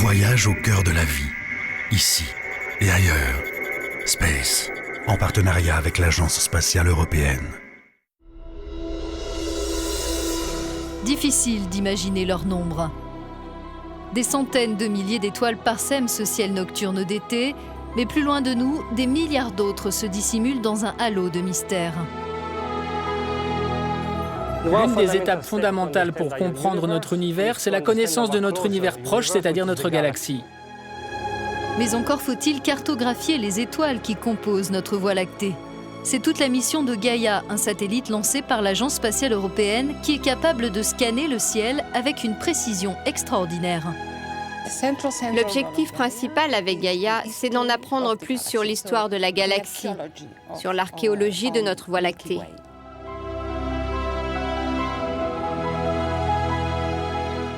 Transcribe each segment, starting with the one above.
Voyage au cœur de la vie, ici et ailleurs. Space, en partenariat avec l'Agence spatiale européenne. Difficile d'imaginer leur nombre. Des centaines de milliers d'étoiles parsèment ce ciel nocturne d'été, mais plus loin de nous, des milliards d'autres se dissimulent dans un halo de mystère. L'une des étapes fondamentales pour comprendre notre univers, c'est la connaissance de notre univers proche, c'est-à-dire notre galaxie. Mais encore faut-il cartographier les étoiles qui composent notre Voie lactée. C'est toute la mission de Gaia, un satellite lancé par l'Agence spatiale européenne qui est capable de scanner le ciel avec une précision extraordinaire. L'objectif principal avec Gaia, c'est d'en apprendre plus sur l'histoire de la galaxie, sur l'archéologie de notre Voie lactée.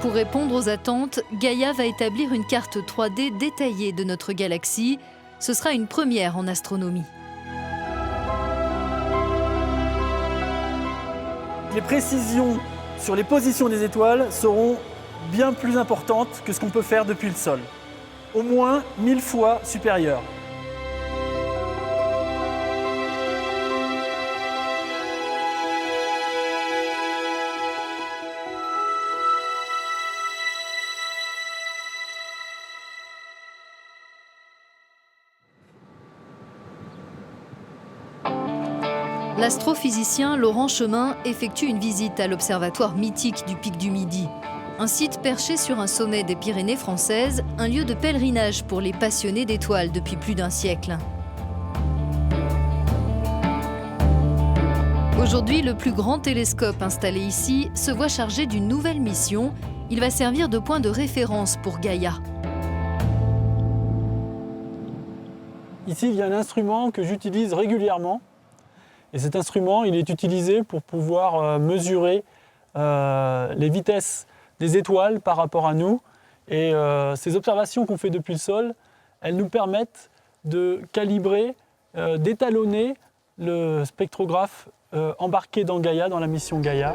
Pour répondre aux attentes, Gaia va établir une carte 3D détaillée de notre galaxie. Ce sera une première en astronomie. Les précisions sur les positions des étoiles seront bien plus importantes que ce qu'on peut faire depuis le sol. Au moins 1000 fois supérieures. L'astrophysicien Laurent Chemin effectue une visite à l'observatoire mythique du Pic du Midi. Un site perché sur un sommet des Pyrénées françaises, un lieu de pèlerinage pour les passionnés d'étoiles depuis plus d'un siècle. Aujourd'hui, le plus grand télescope installé ici se voit chargé d'une nouvelle mission. Il va servir de point de référence pour Gaia. Ici, il y a un instrument que j'utilise régulièrement. Et cet instrument, il est utilisé pour pouvoir mesurer les vitesses des étoiles par rapport à nous. Et ces observations qu'on fait depuis le sol, elles nous permettent de calibrer, d'étalonner le spectrographe embarqué dans Gaia, dans la mission Gaia.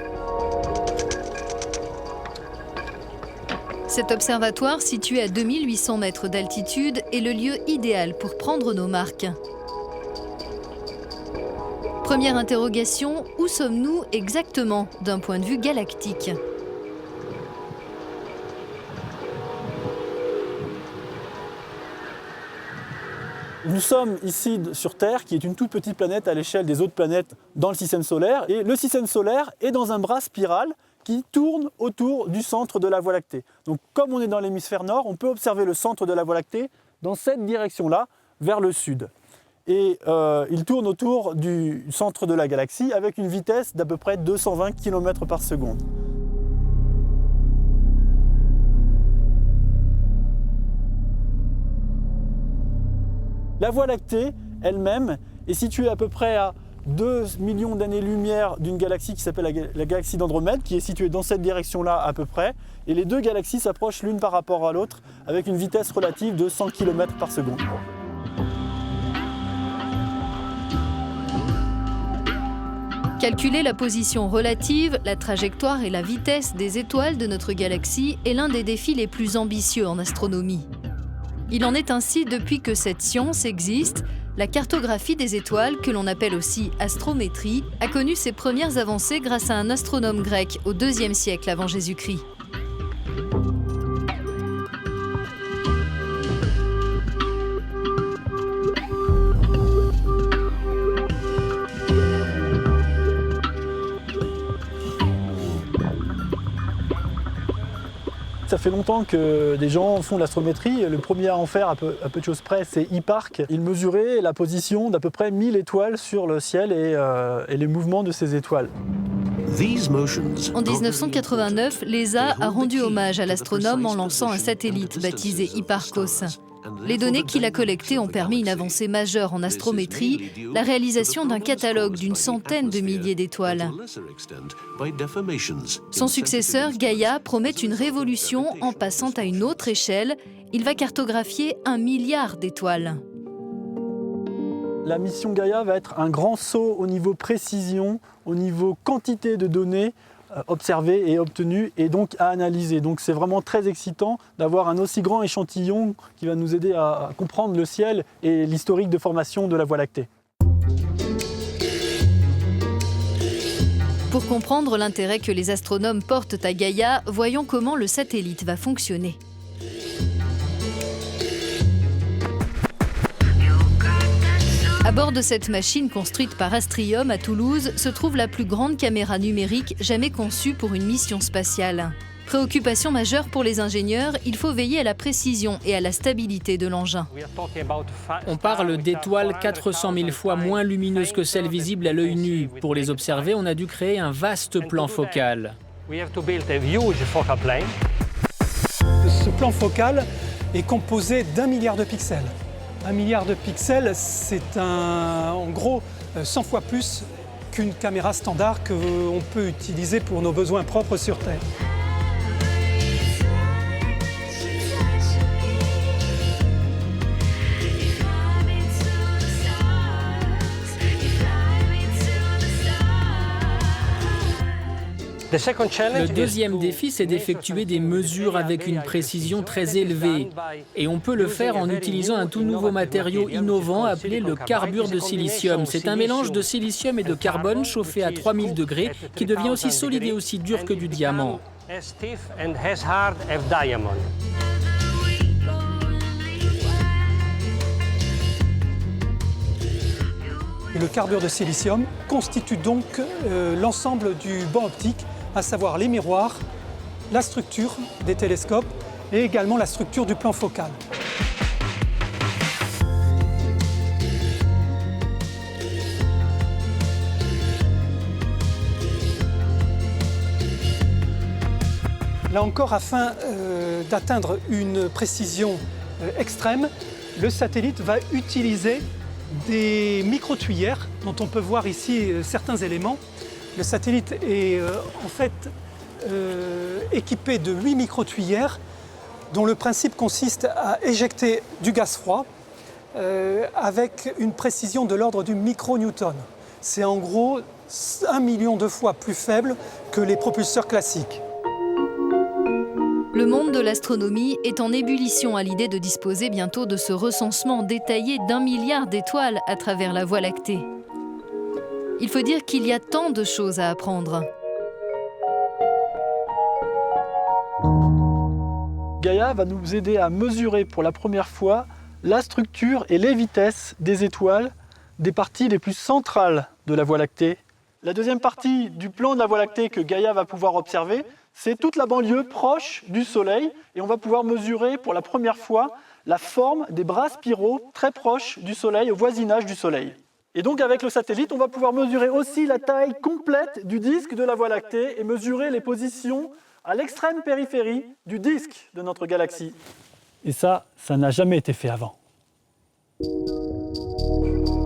Cet observatoire, situé à 2800 mètres d'altitude, est le lieu idéal pour prendre nos marques. Première interrogation, où sommes-nous exactement d'un point de vue galactique ? Nous sommes ici sur Terre, qui est une toute petite planète à l'échelle des autres planètes dans le système solaire. Et le système solaire est dans un bras spiral qui tourne autour du centre de la Voie lactée. Donc comme on est dans l'hémisphère nord, on peut observer le centre de la Voie lactée dans cette direction-là, vers le sud. Et il tourne autour du centre de la galaxie avec une vitesse d'à peu près 220 km par seconde. La Voie lactée elle-même est située à peu près à 2 millions d'années-lumière d'une galaxie qui s'appelle la galaxie d'Andromède, qui est située dans cette direction-là à peu près. Et les deux galaxies s'approchent l'une par rapport à l'autre avec une vitesse relative de 100 km par seconde. Calculer la position relative, la trajectoire et la vitesse des étoiles de notre galaxie est l'un des défis les plus ambitieux en astronomie. Il en est ainsi depuis que cette science existe. La cartographie des étoiles, que l'on appelle aussi astrométrie, a connu ses premières avancées grâce à un astronome grec au IIe siècle avant Jésus-Christ. Ça fait longtemps que des gens font de l'astrométrie. Le premier à en faire, à peu de choses près, c'est Hipparque. Il mesurait la position d'à peu près 1000 étoiles sur le ciel et les mouvements de ces étoiles. En 1989, l'ESA a rendu hommage à l'astronome en lançant un satellite baptisé Hipparcos. Les données qu'il a collectées ont permis une avancée majeure en astrométrie, la réalisation d'un catalogue d'une centaine de milliers d'étoiles. Son successeur, Gaia, promet une révolution en passant à une autre échelle. Il va cartographier 1 milliard d'étoiles. La mission Gaia va être un grand saut au niveau précision, au niveau quantité de données observé et obtenu et donc à analyser. Donc c'est vraiment très excitant d'avoir un aussi grand échantillon qui va nous aider à comprendre le ciel et l'historique de formation de la Voie lactée. Pour comprendre l'intérêt que les astronomes portent à Gaïa, voyons comment le satellite va fonctionner. À bord de cette machine construite par Astrium à Toulouse se trouve la plus grande caméra numérique jamais conçue pour une mission spatiale. Préoccupation majeure pour les ingénieurs, il faut veiller à la précision et à la stabilité de l'engin. On parle d'étoiles 400 000 fois moins lumineuses que celles visibles à l'œil nu. Pour les observer, on a dû créer un vaste plan focal. Ce plan focal est composé d'1 milliard de pixels. 1 milliard de pixels, c'est en gros 100 fois plus qu'une caméra standard qu'on peut utiliser pour nos besoins propres sur Terre. Le deuxième défi, c'est d'effectuer des mesures avec une précision très élevée. Et on peut le faire en utilisant un tout nouveau matériau innovant appelé le carbure de silicium. C'est un mélange de silicium et de carbone chauffé à 3000 degrés qui devient aussi solide et aussi dur que du diamant. Le carbure de silicium constitue donc l'ensemble du banc optique, à savoir les miroirs, la structure des télescopes et également la structure du plan focal. Là encore, afin d'atteindre une précision extrême, le satellite va utiliser des micro-tuyères dont on peut voir ici certains éléments. Le satellite est en fait équipé de 8 micro-tuyères dont le principe consiste à éjecter du gaz froid avec une précision de l'ordre du micronewton. C'est en gros 1 million de fois plus faible que les propulseurs classiques. Le monde de l'astronomie est en ébullition à l'idée de disposer bientôt de ce recensement détaillé d'1 milliard d'étoiles à travers la Voie lactée. Il faut dire qu'il y a tant de choses à apprendre. Gaïa va nous aider à mesurer pour la première fois la structure et les vitesses des étoiles des parties les plus centrales de la Voie lactée. La deuxième partie du plan de la Voie lactée que Gaïa va pouvoir observer, c'est toute la banlieue proche du Soleil et on va pouvoir mesurer pour la première fois la forme des bras spiraux très proches du Soleil, au voisinage du Soleil. Et donc avec le satellite, on va pouvoir mesurer aussi la taille complète du disque de la Voie lactée et mesurer les positions à l'extrême périphérie du disque de notre galaxie. Et ça n'a jamais été fait avant.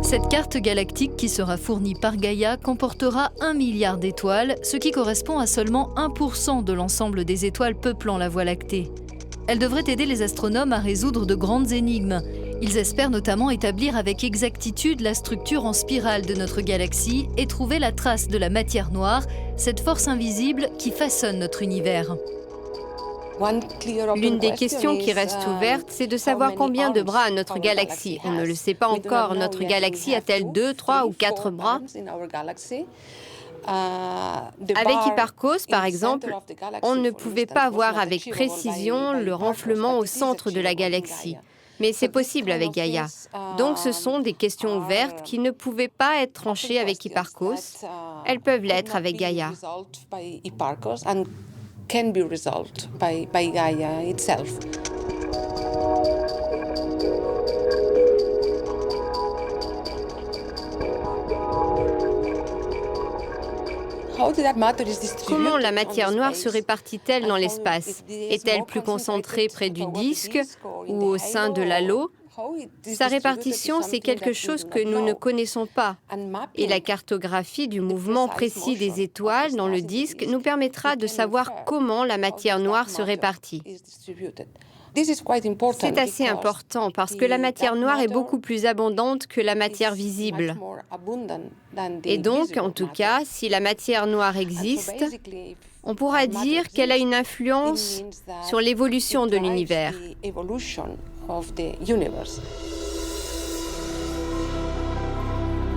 Cette carte galactique qui sera fournie par Gaïa comportera 1 milliard d'étoiles, ce qui correspond à seulement 1% de l'ensemble des étoiles peuplant la Voie lactée. Elle devrait aider les astronomes à résoudre de grandes énigmes. Ils espèrent notamment établir avec exactitude la structure en spirale de notre galaxie et trouver la trace de la matière noire, cette force invisible qui façonne notre univers. L'une des questions qui reste ouverte, c'est de savoir combien de bras a notre galaxie. On ne le sait pas encore. Notre galaxie a-t-elle 2, 3 ou 4 bras ? Avec Hipparcos, par exemple, on ne pouvait pas voir avec précision le renflement au centre de la galaxie. Mais c'est possible avec Gaïa. Donc ce sont des questions ouvertes qui ne pouvaient pas être tranchées avec Hipparcos. Elles peuvent l'être avec Gaïa. Can be resolved by Gaia itself. Comment la matière noire se répartit-elle dans l'espace? Est-elle plus concentrée près du disque ou au sein de l'halo? Sa répartition, c'est quelque chose que nous ne connaissons pas. Et la cartographie du mouvement précis des étoiles dans le disque nous permettra de savoir comment la matière noire se répartit. C'est assez important parce que la matière noire est beaucoup plus abondante que la matière visible. Et donc, en tout cas, si la matière noire existe, on pourra dire qu'elle a une influence sur l'évolution de l'univers.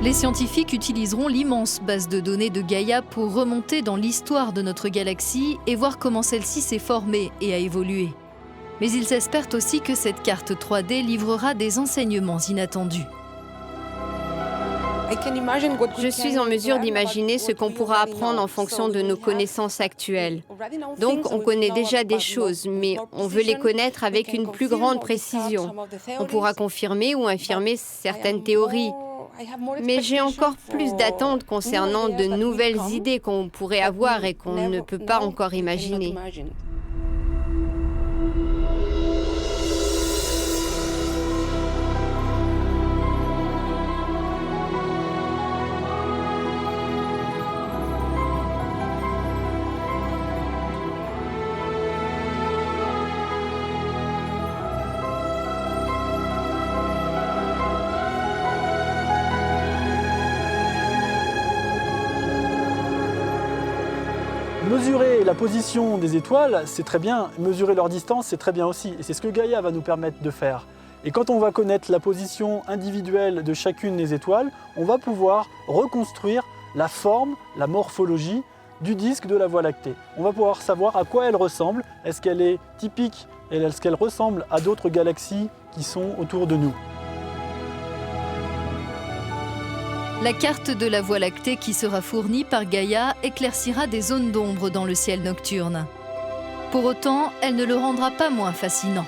Les scientifiques utiliseront l'immense base de données de Gaïa pour remonter dans l'histoire de notre galaxie et voir comment celle-ci s'est formée et a évolué. Mais ils espèrent aussi que cette carte 3D livrera des enseignements inattendus. Je suis en mesure d'imaginer ce qu'on pourra apprendre en fonction de nos connaissances actuelles. Donc, on connaît déjà des choses, mais on veut les connaître avec une plus grande précision. On pourra confirmer ou infirmer certaines théories. Mais j'ai encore plus d'attentes concernant de nouvelles idées qu'on pourrait avoir et qu'on ne peut pas encore imaginer. Mesurer la position des étoiles, c'est très bien. Mesurer leur distance, c'est très bien aussi. Et c'est ce que Gaïa va nous permettre de faire. Et quand on va connaître la position individuelle de chacune des étoiles, on va pouvoir reconstruire la forme, la morphologie du disque de la Voie lactée. On va pouvoir savoir à quoi elle ressemble. Est-ce qu'elle est typique? Est-ce qu'elle ressemble à d'autres galaxies qui sont autour de nous? La carte de la Voie lactée qui sera fournie par Gaïa éclaircira des zones d'ombre dans le ciel nocturne. Pour autant, elle ne le rendra pas moins fascinant.